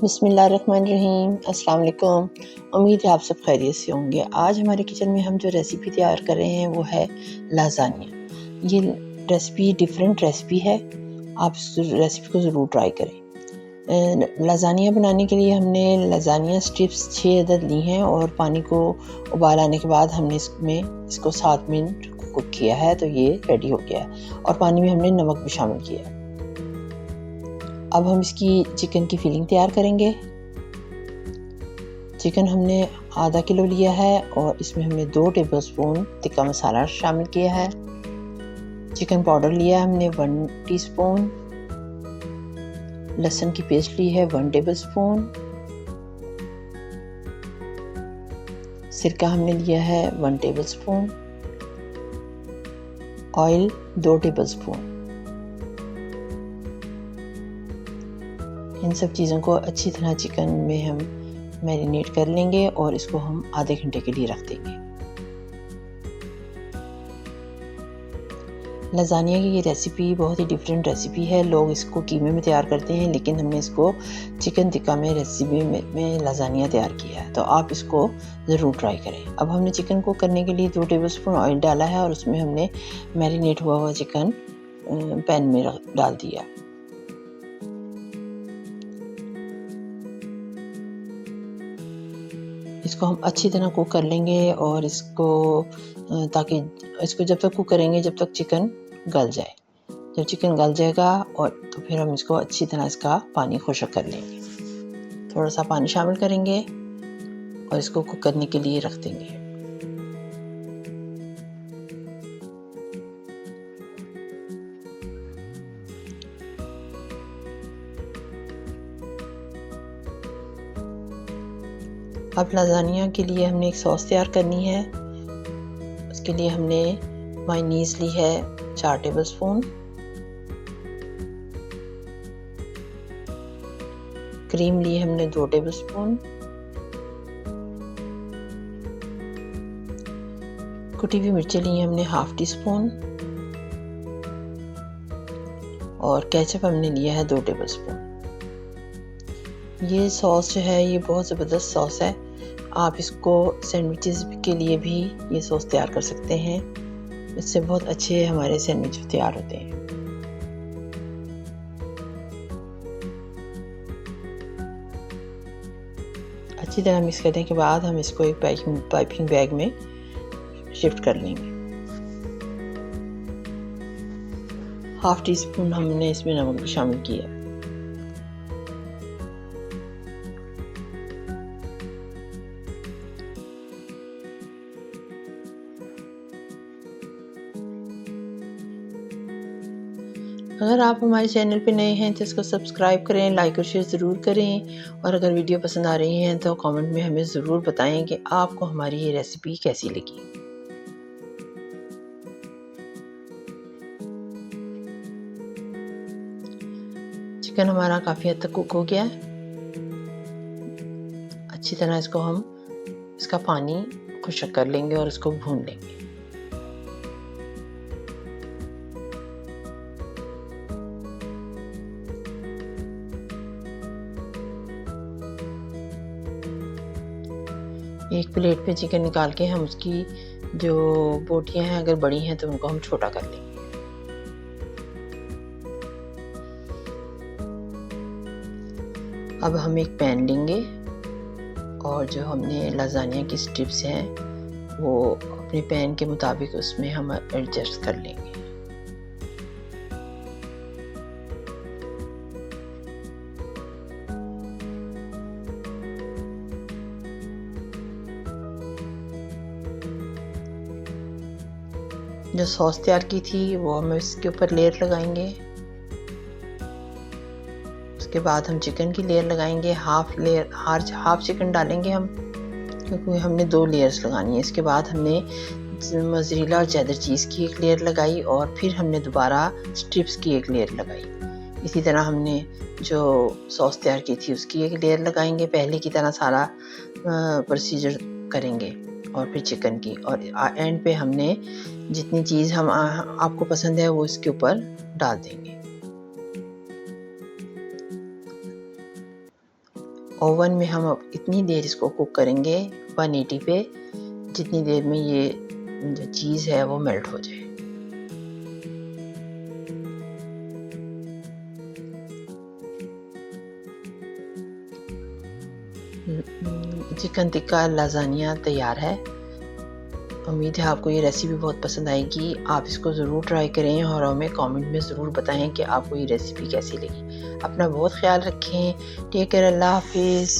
बिस्मिल्लाहिर्रहमानिर्रहीम। अस्सलाम वालेकुम। उम्मीद है आप सब खैरियत से होंगे। आज हमारे किचन में हम जो रेसिपी तैयार कर रहे हैं वो है लाज़ानिया। ये रेसिपी डिफरेंट रेसिपी है, आप इस रेसिपी को ज़रूर ट्राई करें। लाज़ानिया बनाने के लिए हमने लाज़ानिया स्ट्रिप्स 6 अदद ली हैं और पानी को उबाल आने के बाद हमने इसको 7 मिनट कुक किया है, तो ये रेडी हो गया है और पानी में हमने नमक भी शामिल किया है। अब हम इसकी चिकन की फिलिंग तैयार करेंगे। चिकन हमने आधा किलो लिया है और इसमें हमने 2 टेबलस्पून तिक्का मसाला शामिल किया है। चिकन पाउडर लिया है हमने 1 टीस्पून। लहसुन की पेस्ट ली है 1 टेबलस्पून। सिरका हमने लिया है 1 टेबलस्पून। Oil 2 tablespoon. इन सब चीज़ों को अच्छी तरह चिकन में हम मैरिनेट कर लेंगे और इसको हम आधे घंटे के लिए रख देंगे। लाज़ानिया की ये रेसिपी बहुत ही डिफरेंट रेसिपी है। लोग इसको कीमे में तैयार करते हैं, लेकिन हमने इसको चिकन टिक्का में रेसिपी में लाज़ानिया तैयार किया है, तो आप इसको ज़रूर ट्राई करें। अब हमने चिकन को करने के लिए 2 टेबलस्पून ऑयल डाला है और उसमें हमने मैरिनेट हुआ चिकन पैन में डाल दिया। इसको हम अच्छी तरह कुक कर लेंगे और ताकि इसको जब तक कुक करेंगे जब तक चिकन गल जाए। जब चिकन गल जाएगा और तो फिर हम इसको अच्छी तरह इसका पानी खुश्क कर लेंगे। थोड़ा सा पानी शामिल करेंगे और इसको कुक करने के लिए रख देंगे। अब लाज़ानिया के लिए हमने एक सॉस तैयार करनी है। उसके लिए हमने मायोनीज़ ली है 4 टेबलस्पून। क्रीम ली हमने 2 टेबलस्पून। कुटी हुई मिर्चें ली हमने हाफ टी स्पून और केचप हमने लिया है 2 टेबलस्पून। ये सॉस जो है ये बहुत ज़बरदस्त सॉस है। आप इसको सैंडविचेस के लिए भी ये सॉस तैयार कर सकते हैं। इससे बहुत अच्छे हमारे सैंडविच तैयार होते हैं। अच्छी तरह मिक्स करने के बाद हम इसको एक पाइपिंग बैग में शिफ्ट कर लेंगे। हाफ टी स्पून हमने इसमें नमक भी शामिल किया। अगर आप हमारे चैनल पे नए हैं तो इसको सब्सक्राइब करें, लाइक और शेयर ज़रूर करें और अगर वीडियो पसंद आ रही हैं तो कमेंट में हमें ज़रूर बताएं कि आपको हमारी ये रेसिपी कैसी लगी। चिकन हमारा काफ़ी हद तक कुक हो गया है। अच्छी तरह इसका पानी खुश्क कर लेंगे और इसको भून लेंगे। एक प्लेट पे चिकन निकाल के हम उसकी जो बोटियां हैं अगर बड़ी हैं तो उनको हम छोटा कर लेंगे। अब हम एक पैन लेंगे और जो हमने लाज़ानिया की स्ट्रिप्स हैं वो अपने पैन के मुताबिक उसमें हम एडजस्ट कर लेंगे। जो सॉस तैयार की थी वो हम इसके ऊपर लेयर लगाएंगे। उसके बाद हम चिकन की लेयर लगाएंगे। हाफ चिकन डालेंगे हम, क्योंकि हमने 2 लेयर्स लगानी है। इसके बाद हमने मोज़रेला और चेडर चीज़ की एक लेयर लगाई और फिर हमने दोबारा स्ट्रिप्स की एक लेयर लगाई। इसी तरह हमने जो सॉस तैयार की थी उसकी एक लेयर लगाएंगे। पहले की तरह सारा प्रोसीजर करेंगे और फिर चिकन की, और एंड पे हमने जितनी चीज़ आपको पसंद है वो इसके ऊपर डाल देंगे। ओवन में हम अब इतनी देर इसको कुक करेंगे 180 पे, जितनी देर में ये जो चीज़ है वो मेल्ट हो जाए। चिकन टिक्का लाजानिया तैयार है। उम्मीद है आपको ये रेसिपी बहुत पसंद आएगी। आप इसको ज़रूर ट्राई करें और हमें कमेंट में ज़रूर बताएं कि आपको ये रेसिपी कैसी लगी। अपना बहुत ख्याल रखें। Take care. अल्लाह हाफिज़।